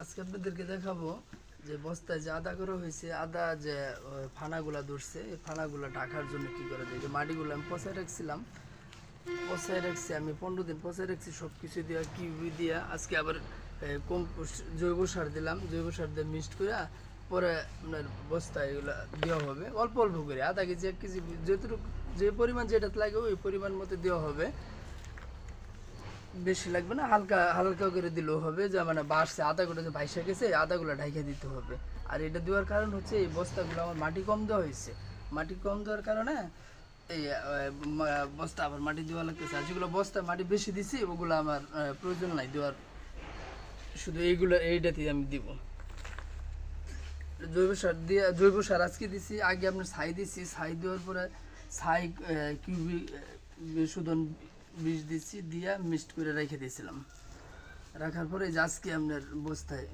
আজকে আপনাদেরকে দেখাবো যে বস্তায় যে আদা করা হয়েছে, আদা যে ফানাগুলা ধরছে, এই ফানাগুলা ঢাকার জন্য কি করা যায়। যে মাটিগুলো আমি পচায় রাখছিলাম, পচায় রাখছি আমি 15 দিন পচায় রাখছি সব কিছু দিয়ে, কিউবি দিয়া। আজকে আবার কম্পোস্ট জৈব সার দিলাম, জৈব সার দিয়ে মিক্সড করে পরে আপনার বস্তায় এগুলো দেওয়া হবে অল্প অল্প করে। আধা কেজি 1 কেজি যতটুকু যে পরিমাণ যেটাতে লাগে ওই পরিমাণ মতো দেওয়া হবে, বেশি লাগবে না, হালকা হালকা করে দিলেও হবে। যে মানে বাড়ছে আদাগুলো যে ভাইসা গেছে, আদাগুলো ঢাইকা দিতে হবে। আর এটা দেওয়ার কারণ হচ্ছে এই বস্তাগুলো আমার মাটি কম দেওয়া হয়েছে, মাটি কম দেওয়ার কারণে এই বস্তা আবার মাটি দেওয়া লাগতেছে। আর যেগুলো বস্তা মাটি বেশি দিছি ওগুলো আমার প্রয়োজন নাই দেওয়ার, শুধু এইগুলো এইটাতেই আমি দিব। জৈব সার দিয়ে, জৈব সার আজকে দিছি, আগে আপনার ছাই দিছি, ছাই দেওয়ার পরে ছাই কিউবি শোধন বিষ দিচ্ছি, দিয়া মিক্সড করে রেখে দিয়েছিলাম। রাখার পরে আজকে আপনার বস্তায়